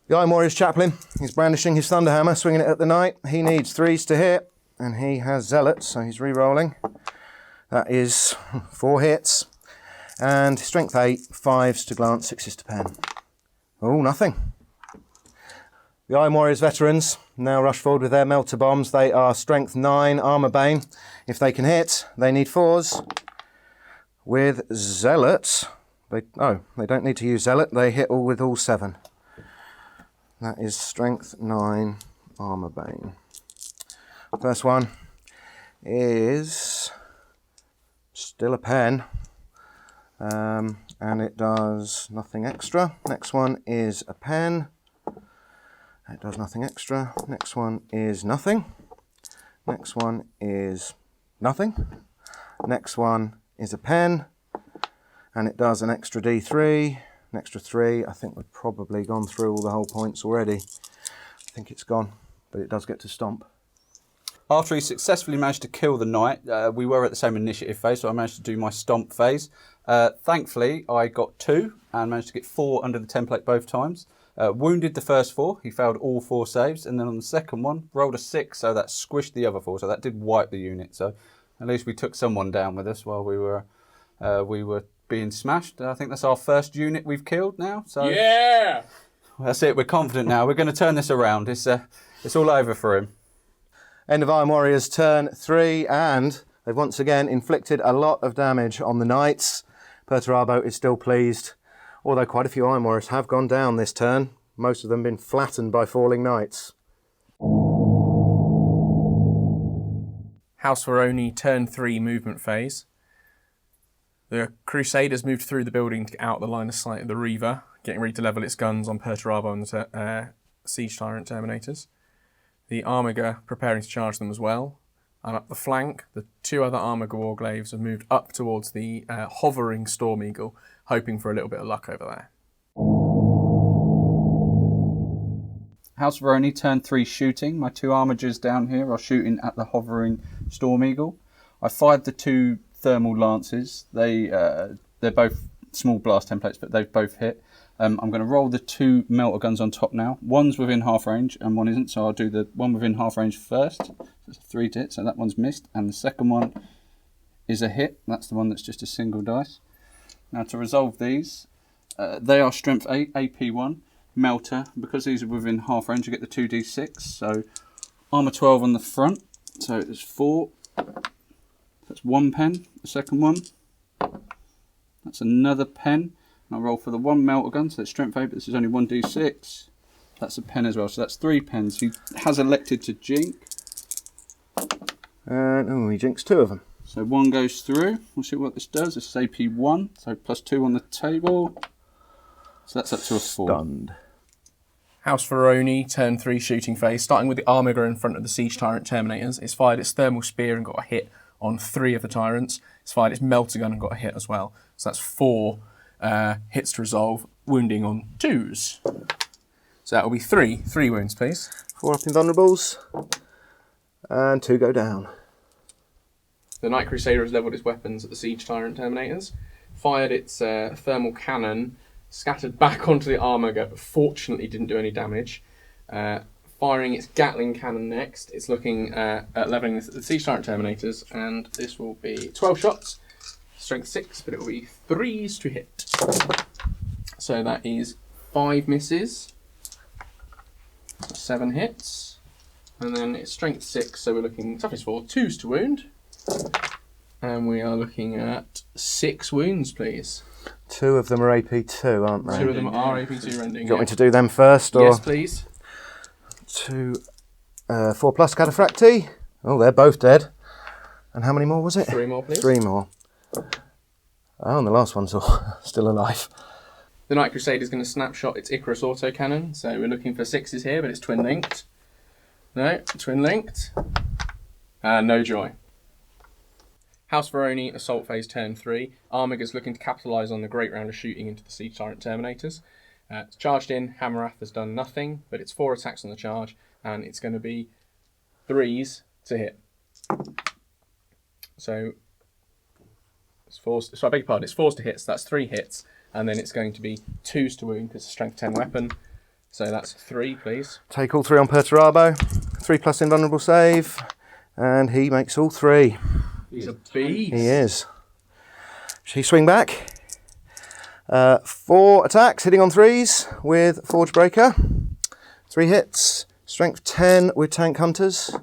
The Iron Warriors chaplain, he's brandishing his Thunderhammer, swinging it at the knight. He needs 3s to hit, and he has Zealots, so he's re-rolling. That is 4 hits, and strength 8, 5s to glance, 6s to pen. Oh, nothing. The Iron Warriors veterans now rush forward with their melter bombs. They are strength 9, armour bane. If they can hit, they need 4s. With Zealot, they don't need to use Zealot. They hit with all 7. That is strength 9, armour bane. First one is still a pen, and it does nothing extra. Next one is a pen. It does nothing extra. Next one is nothing. Next one is nothing. Next one is a pen, and it does an extra D3. An extra 3. I think we've probably gone through all the whole points already. I think it's gone, but it does get to stomp. After he successfully managed to kill the knight, we were at the same initiative phase, so I managed to do my stomp phase. Thankfully, I got 2 and managed to get 4 under the template both times. Wounded the first 4, he failed all 4 saves, and then on the second one, rolled a 6, so that squished the other 4, so that did wipe the unit. So at least we took someone down with us while we were being smashed. I think that's our first unit we've killed now. So Yeah! that's it, we're confident now. We're going to turn this around. It's all over for him. End of Iron Warriors turn 3, and they've once again inflicted a lot of damage on the Knights. Perturabo is still pleased, although quite a few Iron Warriors have gone down this turn. Most of them been flattened by falling Knights. House Vyronii turn 3 movement phase. The Crusaders moved through the building to get out of the line of sight of the Reaver, getting ready to level its guns on Perturabo and the Siege Tyrant Terminators. The Armiger preparing to charge them as well. And up the flank, the 2 other Armiger Warglaves have moved up towards the hovering Storm Eagle, hoping for a little bit of luck over there. House Vyronii turn 3 shooting. My 2 Armigers down here are shooting at the hovering Storm Eagle. I fired the 2 thermal lances. They're both small blast templates, but they've both hit. I'm going to roll the 2 melter guns on top now. One's within half range and one isn't, so I'll do the one within half range first. There's 3 to hit, so that one's missed. And the second one is a hit. That's the one that's just a single dice. Now to resolve these, they are strength 8, AP 1, melter. Because these are within half range, you get the 2d6. So armor 12 on the front, so there's 4. That's 1 pen, the second one. That's another pen. And I'll roll for the 1 melter gun, so it's strength 8, but this is only 1d6. That's a pen as well, so that's 3 pens. He has elected to jink. And he jinxed 2 of them. So 1 goes through. We'll see what this does. This is AP 1, so plus 2 on the table. So that's up to a 4. Stunned. House Vyronii turn 3 shooting phase, starting with the Armiger in front of the Siege Tyrant Terminators. It's fired its thermal spear and got a hit on 3 of the Tyrants. It's fired its melter gun and got a hit as well. So that's 4 hits to resolve, wounding on 2s. So that will be 3 wounds, please. 4 up invulnerables, and 2 go down. The Knight Crusader has levelled its weapons at the Siege Tyrant Terminators, fired its thermal cannon, scattered back onto the Armiger, but fortunately didn't do any damage. Firing its Gatling cannon next, it's looking at levelling the Siege Tyrant Terminators, and this will be 12 shots, strength 6, but it will be 3s to hit. So that is 5 misses, 7 hits, and then it's strength 6, so we're looking toughness 4, 2s to wound, and we are looking at 6 wounds, please. 2 of them are AP2, aren't they? 2 of them are AP2 rending. Do you want me to do them first? Or Yes, please. 2, 4 plus Cataphracti. Oh, they're both dead. And how many more was it? 3 more, please. 3 more. Oh, and the last one's still alive. The Knight Crusader is going to snapshot its Icarus autocannon, so we're looking for 6s here, but it's twin linked. No, twin linked. And no joy. House Vyronii assault phase turn 3. Armiger's looking to capitalise on the great round of shooting into the Siege Tyrant Terminators. It's charged in. Hammerrath has done nothing, but it's 4 attacks on the charge, and it's going to be 3s to hit. So it's 4s. So I beg your pardon. It's 4s to hit. So that's 3 hits, and then it's going to be 2s to wound because it's a strength 10 weapon. So that's 3, please. Take all 3 on Perturabo. 3 plus invulnerable save, and he makes all 3. He's a beast. He is. Should he swing back? 4 attacks, hitting on 3s with Forge Breaker. 3 hits, strength 10 with Tank Hunters.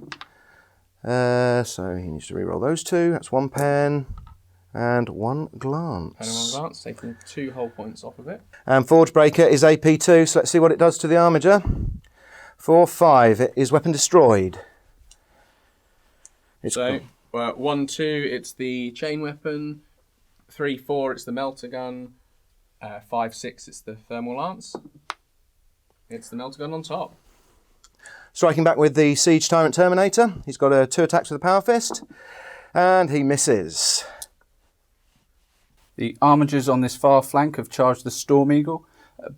So he needs to reroll those 2. That's 1 pen and 1 glance. Pen and 1 glance, taking 2 whole points off of it. And Forge Breaker is AP2, so let's see what it does to the Armiger. 4, 5, it is weapon destroyed. It's So 1, 2, it's the chain weapon. 3, 4, it's the melter gun. 5, 6, it's the thermal lance. It's the melter gun on top. striking back with the Siege Tyrant Terminator. He's got 2 attacks with the Power Fist, and he misses. The Armigers on this far flank have charged the Storm Eagle.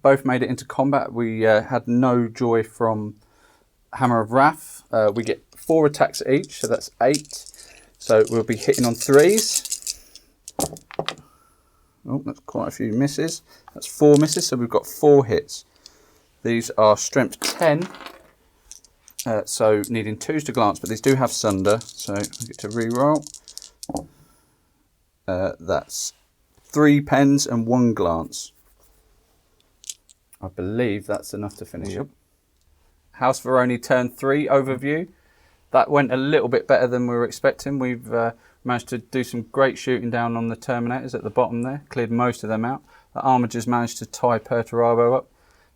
Both made it into combat. We had no joy from Hammer of Wrath. We get 4 attacks each, so that's 8. So we'll be hitting on 3s. Oh, that's quite a few misses. That's 4 misses, so we've got 4 hits. These are strength 10. So needing 2s to glance, but these do have sunder, so I get to re-roll. That's 3 pens and 1 glance. I believe that's enough to finish it. House Vyronii turn 3 overview. That went a little bit better than we were expecting. We've managed to do some great shooting down on the Terminators at the bottom there, cleared most of them out. The Armigers managed to tie Perturabo up,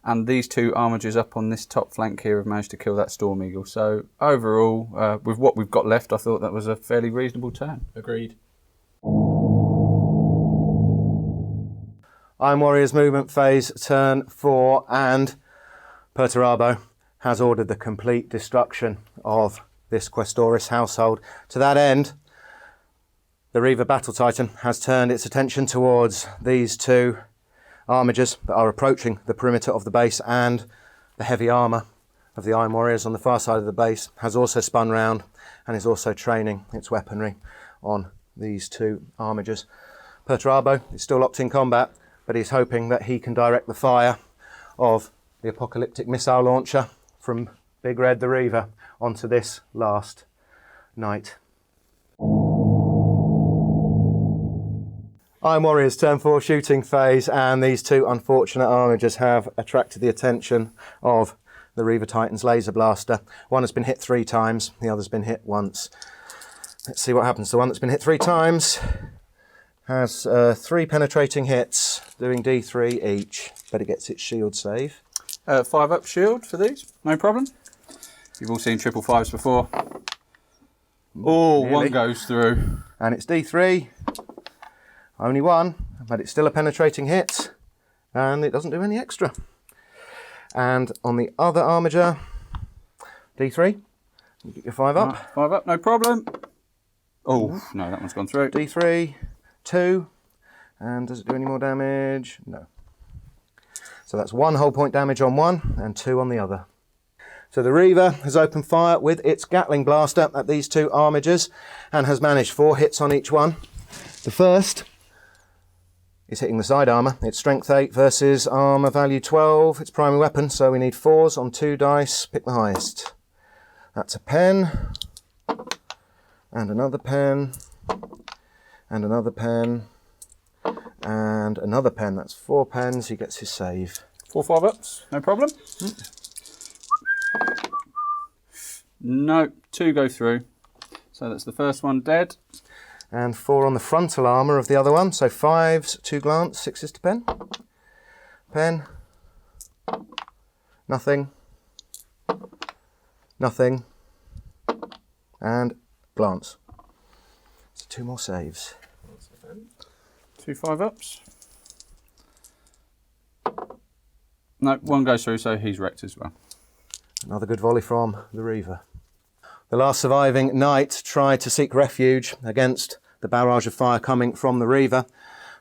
and these 2 Armigers up on this top flank here have managed to kill that Storm Eagle. So overall, with what we've got left, I thought that was a fairly reasonable turn. Agreed. Iron Warriors movement phase, turn 4, and Perturabo has ordered the complete destruction of this Questoris household. To that end, the Reaver Battle Titan has turned its attention towards these 2 Armigers that are approaching the perimeter of the base, and the heavy armour of the Iron Warriors on the far side of the base has also spun round and is also training its weaponry on these 2 Armigers. Perturabo is still locked in combat, but he's hoping that he can direct the fire of the apocalyptic missile launcher from Big Red the Reaver onto this last knight. Iron Warriors turn 4 shooting phase, and these 2 unfortunate Armigers have attracted the attention of the Reaver Titan's laser blaster. One has been hit 3 times, the other's been hit once. Let's see what happens. The one that's been hit 3 times has 3 penetrating hits, doing D3 each, but it gets its shield save. 5 up shield for these, no problem. You've all seen 555s before. Oh, Nearly. 1 goes through. And it's D3, only 1, but it's still a penetrating hit, and it doesn't do any extra. And on the other Armiger, D3, you get your 5 up. Right, 5 up, no problem. Oh, no, that one's gone through. D3, 2, and does it do any more damage? No. So that's 1 whole point damage on one and 2 on the other. So the Reaver has opened fire with its Gatling blaster at these 2 Armigers and has managed 4 hits on each one. The first is hitting the side armour. It's strength 8 versus armour value 12. It's primary weapon, so we need 4s on 2 dice. Pick the highest. That's a pen, and another pen, and another pen, and another pen. That's 4 pens. He gets his save. 4 5-ups, no problem. No, 2 go through. So that's the first one dead. And 4 on the frontal armour of the other one. So 5s, 2 glance, 6s to pen. Pen. Nothing. Nothing. And glance. So 2 more saves. 2 5-ups. No, 1 goes through, so he's wrecked as well. Another good volley from the Reaver. The last surviving knight tried to seek refuge against the barrage of fire coming from the Reaver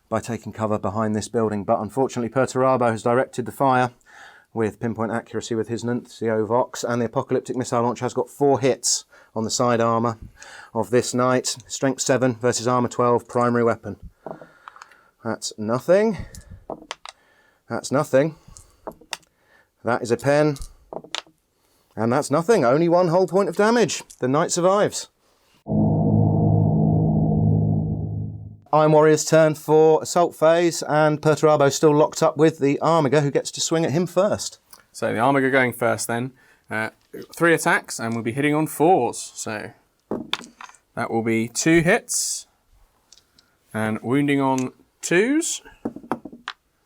by taking cover behind this building, but unfortunately Perturabo has directed the fire with pinpoint accuracy with his Nuncio Vox, and the apocalyptic missile launcher has got 4 hits on the side armour of this knight. Strength 7 versus armour 12, primary weapon. That's nothing. That's nothing. That is a pen. And that's nothing, only 1 whole point of damage. The knight survives. Iron Warriors turn for assault phase, and Perturabo still locked up with the Armiger, who gets to swing at him first. So the Armiger going first then. 3 attacks, and we'll be hitting on 4s. So that will be 2 hits, and wounding on 2s.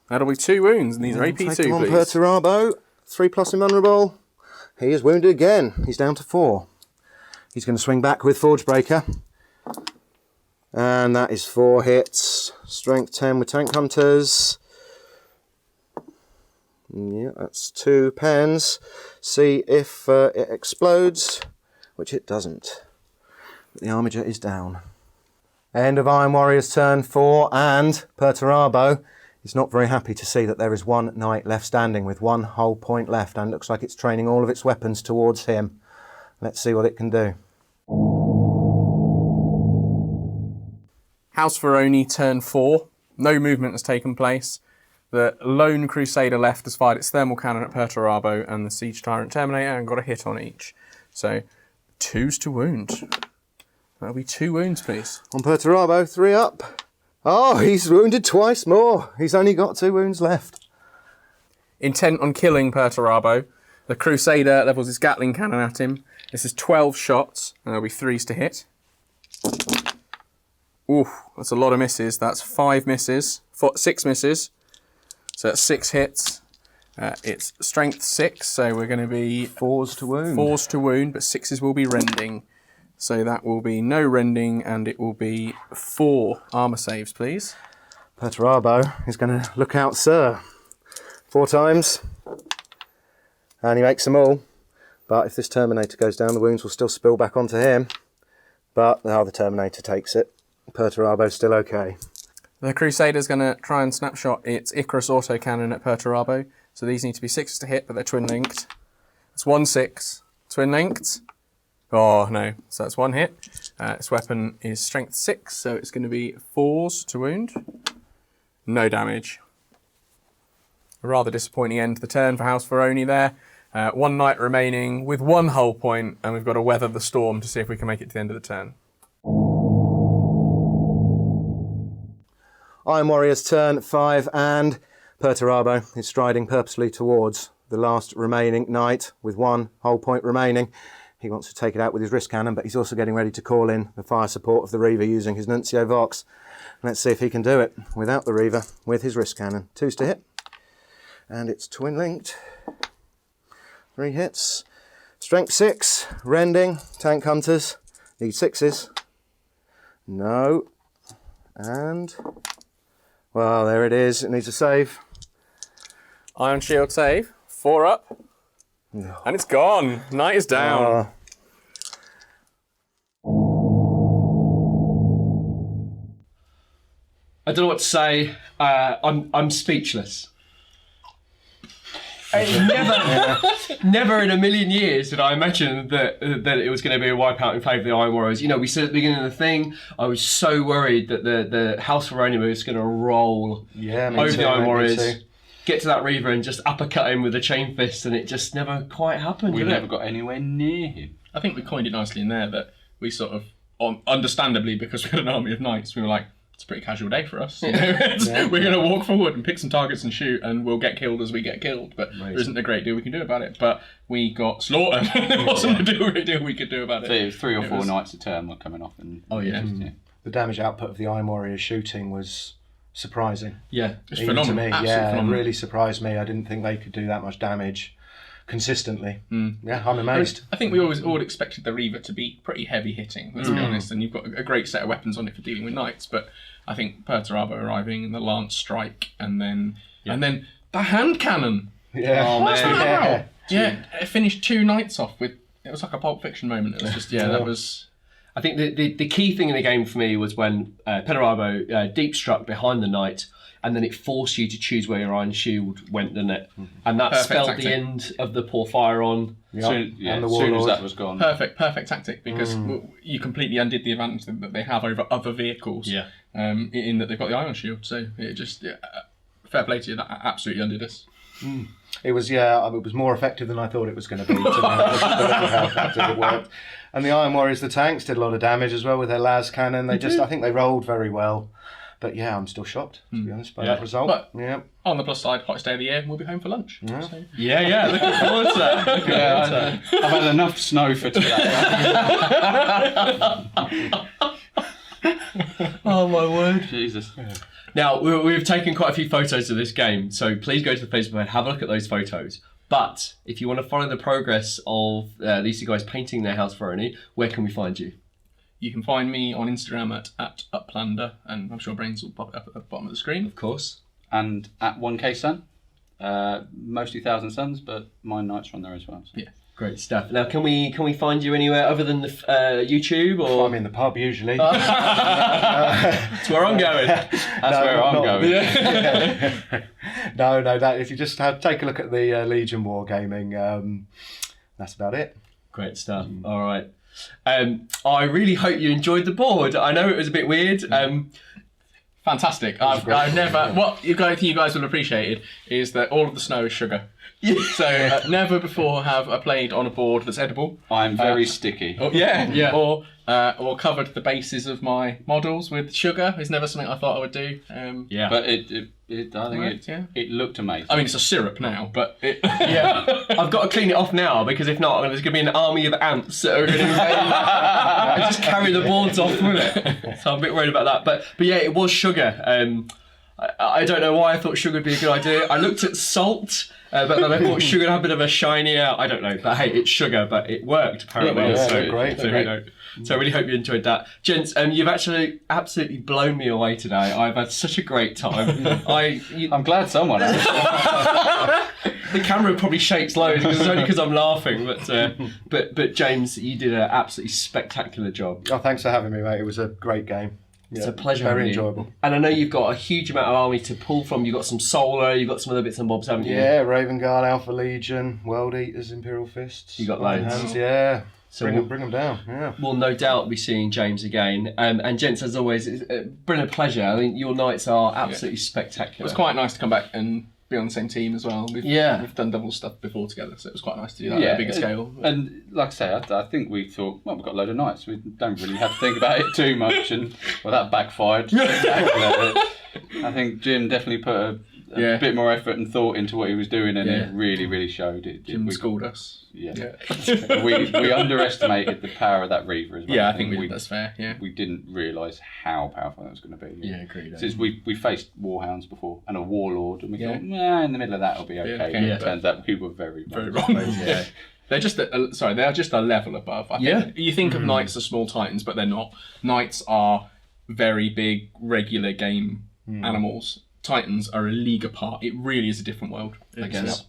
That'll be 2 wounds, and these are AP2, Take him on please. Perturabo, 3+ invulnerable. He is wounded again. He's down to 4. He's going to swing back with Forge Breaker. And that is 4 hits. Strength 10 with Tank Hunters. Yeah, that's 2 pens. See if it explodes, which it doesn't. But the Armiger is down. End of Iron Warriors turn 4, and Perturabo is not very happy to see that there is 1 knight left standing with 1 whole point left, and looks like it's training all of its weapons towards him. Let's see what it can do. House Vyronii turn 4. No movement has taken place. The lone Crusader left has fired its thermal cannon at Perturabo and the Siege Tyrant Terminator and got a hit on each. So 2s to wound. That'll be 2 wounds, please. On Perturabo, 3 up. Oh, he's wounded twice more. He's only got 2 wounds left. Intent on killing Perturabo, the Crusader levels his Gatling cannon at him. This is 12 shots, and there'll be 3s to hit. Ooh, that's a lot of misses. That's 5 misses, 6 misses. So that's 6 hits. It's strength 6, so we're going to be 4s to wound. 4s to wound, but 6s will be rending. So that will be no rending, and it will be 4 armour saves, please. Perturabo is going to look out, sir. 4 times. And he makes them all. But if this Terminator goes down, the wounds will still spill back onto him. But the other Terminator takes it. Perturabo's still okay. The Crusader's going to try and snapshot its Icarus autocannon at Perturabo. So these need to be 6s to hit, but they're twin-linked. It's 1-6. Twin-linked. Oh, no. So that's 1 hit. Its weapon is strength 6, so it's going to be 4s to wound. No damage. A rather disappointing end to the turn for House Vyronii there. 1 knight remaining with 1 hull point, and we've got to weather the storm to see if we can make it to the end of the turn. Iron Warrior's turn 5, and Perturabo is striding purposely towards the last remaining knight with 1 hull point remaining. He wants to take it out with his wrist cannon, but he's also getting ready to call in the fire support of the Reaver using his Nuncio Vox. Let's see if he can do it without the Reaver with his wrist cannon. 2s to hit. And it's twin linked. 3 hits. Strength 6. Rending. Tank Hunters. Need 6s. No. And... well, there it is. It needs a save. Iron Shield save. 4 up. No. And it's gone. Knight is down. I don't know what to say. I'm speechless. Never in a million years did I imagine that it was going to be a wipeout in favour of the Iron Warriors. You know, we said at the beginning of the thing, I was so worried that the House Vyronii was going to roll over the Iron Warriors, get to that Reaver and just uppercut him with a chain fist, and it just never quite happened. We never got anywhere near him. I think we coined it nicely in there that we sort of, understandably, because we had an army of knights, we were like, it's a pretty casual day for us. You know? We're going to walk forward and pick some targets and shoot, and we'll get killed as we get killed. But there isn't a great deal we can do about it. But we got slaughtered. There wasn't a great deal we could do about it. So it was 3 or 4 knights a turn were coming off. And The damage output of the Iron Warriors shooting was surprising. Yeah, it's Even phenomenal. to me. Phenomenal. It really surprised me. I didn't think they could do that much damage consistently. Yeah, I'm amazed. I think we always all expected the Reaver to be pretty heavy hitting, let's be honest, and you've got a great set of weapons on it for dealing with knights, but I think Perturabo arriving and the lance strike and then the hand cannon. Yeah. Oh man. Yeah, it finished 2 knights off with, it was like a Pulp Fiction moment. It was just, that was... I think the key thing in the game for me was when Perturabo deep struck behind the knight, and then it forced you to choose where your iron shield went, didn't it? And that spelled the end of the pour fire on. And the as soon as that was gone. Perfect tactic, because you completely undid the advantage that they have over other vehicles. Yeah. In that they've got the iron shield, so it just fair play to you. That absolutely undid us. It was it was more effective than I thought it was going to be. To be honest. How effective it worked. And the Iron Warriors, the tanks, did a lot of damage as well with their las cannon. I think they rolled very well. But yeah, I'm still shocked, to be honest, by that result. But on the plus side, hottest day of the year, we'll be home for lunch. Yeah, so. Yeah, looking forward to that. I've had enough snow for today. Oh my word. Jesus. Now, we've taken quite a few photos of this game, so please go to the Facebook and have a look at those photos. But if you want to follow the progress of these two guys painting their House Vyronii, where can we find you? You can find me on Instagram at Uplander, and I'm sure Brains will pop it up at the bottom of the screen. Of course. And at 1K Sun. Mostly 1,000 Suns, but my nights are on there as well. So. Yeah. Great stuff. Now, can we find you anywhere other than the YouTube? Or I'm in the pub usually. That's where I'm going. That's where I'm going. Yeah. No. That if you just take a look at the Legion Wargaming, that's about it. Great stuff. All right. I really hope you enjoyed the board. I know it was a bit weird. Fantastic. I've never. What you guys will appreciate is that all of the snow is sugar. So never before have I played on a board that's edible. I'm very sticky. Or covered the bases of my models with sugar. It's never something I thought I would do. But it looked amazing. I mean, it's a syrup now, but I've got to clean it off now because if not, there's going to be an army of ants that are going to and just carry the boards off with it. So I'm a bit worried about that. But yeah, it was sugar. I don't know why I thought sugar would be a good idea. I looked at salt, but then I thought sugar had a bit of a shinier. I don't know, but hey, it's sugar, but it worked apparently. So I really hope you enjoyed that. Gents, you've actually absolutely blown me away today. I've had such a great time. I'm glad someone has. The camera probably shakes loads because it's only because I'm laughing. But James, you did an absolutely spectacular job. Oh, thanks for having me, mate. It was a great game. It's a pleasure. Very enjoyable. And I know you've got a huge amount of army to pull from. You've got some Solar, you've got some other bits and bobs, haven't you? Yeah, Raven Guard, Alpha Legion, World Eaters, Imperial Fists. You got loads. Hands, yeah. So bring them down. Yeah. We'll no doubt be seeing James again. And gents, as always, it's been a pleasure. I think your nights are absolutely spectacular. It was quite nice to come back and be on the same team as well. We've done double stuff before together, so it was quite nice to do that at a bigger scale. And like I say, I think we thought, well, we've got a load of nights. We don't really have to think about it too much, and that backfired. I think Jim definitely put a bit more effort and thought into what he was doing, and it really, really showed. Jim schooled us. We underestimated the power of that Reaver as well. Yeah, I think that's fair. Yeah, we didn't realise how powerful that was going to be. Yeah, agreed. Since we faced Warhounds before and a Warlord, and we thought, in the middle of that will be okay. And it turns out we were very wrong. They're just they're just a level above. I think. You think of Knights as small Titans, but they're not. Knights are very big, regular game animals. Titans are a league apart. It really is a different world, I guess.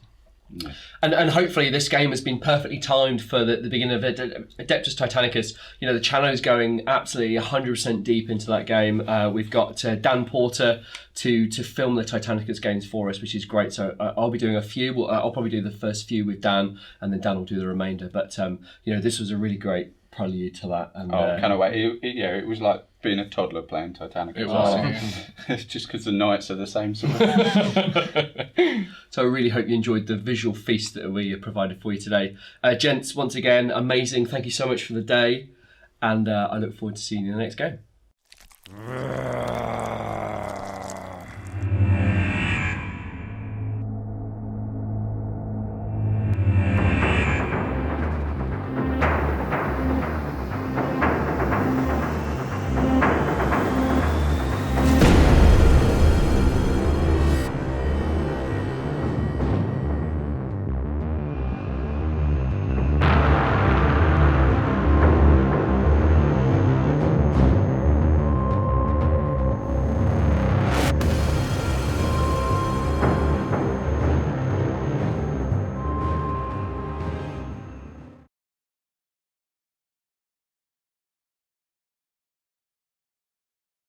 Yeah. And hopefully this game has been perfectly timed for the beginning of Adeptus Titanicus. You know, the channel is going absolutely 100% deep into that game. We've got Dan Porter to film the Titanicus games for us, which is great. So I'll be doing a few. I'll probably do the first few with Dan, and then Dan will do the remainder. But this was a really great prelude to that. And can't wait. It was like being a toddler playing Titanic. It was. It's just because the Knights are the same sort of. So I really hope you enjoyed the visual feast that we provided for you today. Gents, once again, amazing. Thank you so much for the day. And I look forward to seeing you in the next game.